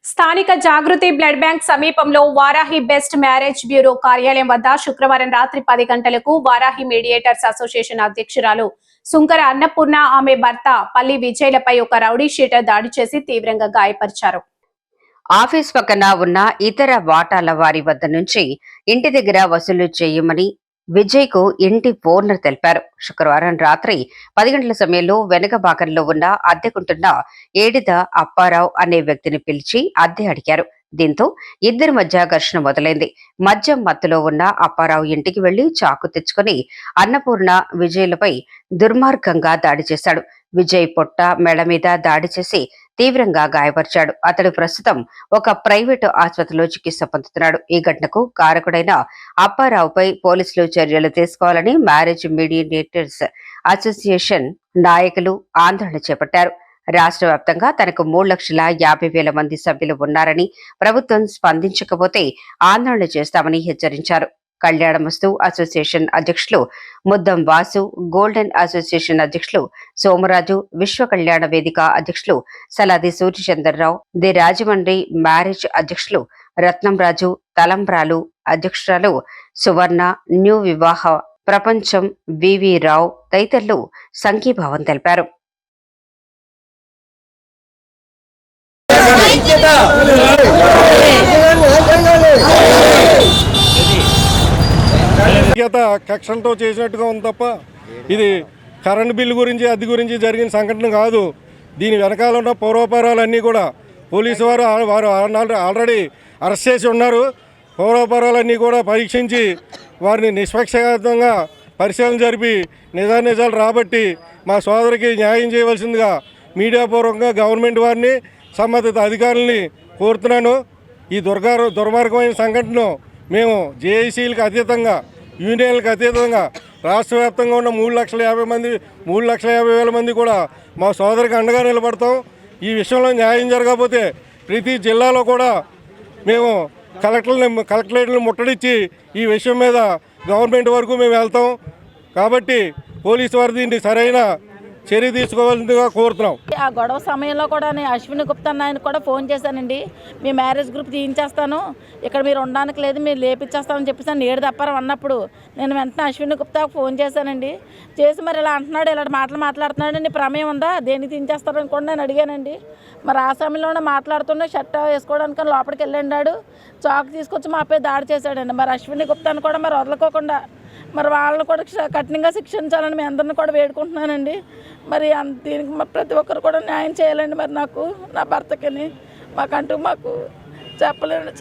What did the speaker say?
స్థానిక జాగృతి blood bank సమీపంలో Varahi best marriage bureau కార్యాలయం వద్ద శుక్రవారం రాత్రి 10 గంటలకు వారాహి మీడియేటర్స్ అసోసియేషన్ అధ్యక్షురాలు సుంకర అన్నపూర్ణ ఆమె భర్త పల్లి విజయ్లపై ఒక రౌడీ షీటర్ దాడి చేసి తీవ్రంగా గాయపరిచారు. ఆఫీస్ పక్కన ఉన్న ఇతర వాటాల వారి వద్ద నుంచి ఇంటి దగ్గర వసూలు చేయమని విజయ్ కు ఇంటి ఓనర్ తెలిపారు. శుక్రవారం రాత్రి 10 గంటల సమయంలో వెనక భాగంలో ఉన్న అద్దెకుంటున్న ఏడిద అప్పారావు అనే వ్యక్తిని పిలిచి అద్దె అడిగారు. దీంతో ఇద్దరి మధ్య ఘర్షణ మొదలైంది. మద్యం మత్తులో ఉన్న అప్పారావు ఇంటికి వెళ్లి చాకు తెచ్చుకుని అన్నపూర్ణ విజయ్లపై దుర్మార్గంగా దాడి చేశాడు. విజయ్ పొట్ట మెడ మీద దాడి చేసి తీవ్రంగా గాయపరిచాడు. అతడు ప్రస్తుతం ఒక ప్రైవేటు ఆసుపత్రిలో చికిత్స పొందుతున్నాడు. ఈ ఘటనకు కారకుడైన అప్పారావుపై పోలీసులు చర్యలు తీసుకోవాలని మ్యారేజ్ మీడియేటర్స్ అసోసియేషన్ నాయకులు ఆందోళన చేపట్టారు. రాష్ట్ర వ్యాప్తంగా తనకు 3,50,000 మంది సభ్యులు ఉన్నారని, ప్రభుత్వం స్పందించకపోతే ఆందోళన చేస్తామని హెచ్చరించారు. కళ్యాణమస్తు అసోసియేషన్ అధ్యక్షులు ముద్దం వాసు, గోల్డెన్ అసోసియేషన్ అధ్యక్షులు సోమరాజు, విశ్వ కళ్యాణ వేదిక అధ్యక్షులు సలాది సూర్యచంద్రరావు, ది రాజమండ్రి మ్యారేజ్ అధ్యక్షులు రత్నంరాజు, తలంబ్రాలు అధ్యక్షురాలు సువర్ణ, న్యూ వివాహ ప్రపంచం వివి రావు తదితరులు సంఘీభావం తెలిపారు. కక్షలతో చేసినట్టుగా ఉంది తప్ప ఇది కరెంటు బిల్లు గురించి అద్దె గురించి జరిగిన సంఘటన కాదు. దీని వెనకాల ఉన్న పూర్వపరాలన్నీ కూడా పోలీసు వారు ఆల్రెడీ అరెస్ట్ చేసి ఉన్నారు. పూర్వపరాలన్నీ కూడా పరీక్షించి వారిని నిష్పక్షపాతంగా పరిశీలన జరిపి నిజాలు రాబట్టి మా సోదరికి న్యాయం చేయవలసిందిగా మీడియా పూర్వకంగా గవర్నమెంట్ వారిని సంబంధిత అధికారులని కోరుతున్నాను. ఈ దుర్మార్గమైన సంఘటనను మేము జేఏసీలకు అతీతంగా, యూనియన్లకు అతీతంగా రాష్ట్ర వ్యాప్తంగా ఉన్న 3,50,000 మంది కూడా మా సోదరికి అండగా నిలబడతాం. ఈ విషయంలో న్యాయం జరగకపోతే ప్రతి జిల్లాలో కూడా మేము కలెక్టరేట్లను ముట్టడించి ఈ విషయం మీద గవర్నమెంట్ వరకు మేము వెళ్తాం. కాబట్టి పోలీసు వారు దీన్ని సరైన చర్య తీసుకోవాల్సిందిగా కోరుతున్నాం. ఆ గొడవ సమయంలో కూడా నేను అశ్విని గుప్తా ఆయన కూడా ఫోన్ చేశానండి. మీ మ్యారేజ్ గ్రూప్ తీయించేస్తాను, ఇక్కడ మీరు ఉండడానికి లేదు, మీరు లేపించేస్తామని చెప్పేసి ఏడు తప్పారం అన్నప్పుడు నేను వెంటనే అశ్విని గుప్తాకు ఫోన్ చేశానండి. చేసి మరి ఇలా అంటున్నాడు, ఇలాంటి మాటలు మాట్లాడుతున్నాడు, నీ ప్రమేయం ఉందా, దేనికి తీయించేస్తారని కూడా నేను అడిగానండి. మరి ఆ సమయంలోనే మాట్లాడుతుండే షర్ట్ వేసుకోవడానికి లోపలికి వెళ్ళండాడు, చాకు తీసుకొచ్చి మాపై దాడి చేశాడండి. మరి అశ్విని గుప్తాను కూడా మరి వదలకోకుండా మరి వాళ్ళని కూడా కఠినంగా శిక్షించాలని మీ అందరిని కూడా వేడుకుంటున్నానండి. మరి దీనికి ప్రతి ఒక్కరు కూడా న్యాయం చేయాలండి. మరి నాకు, నా భర్తకిని మాకు చెప్పలేండి.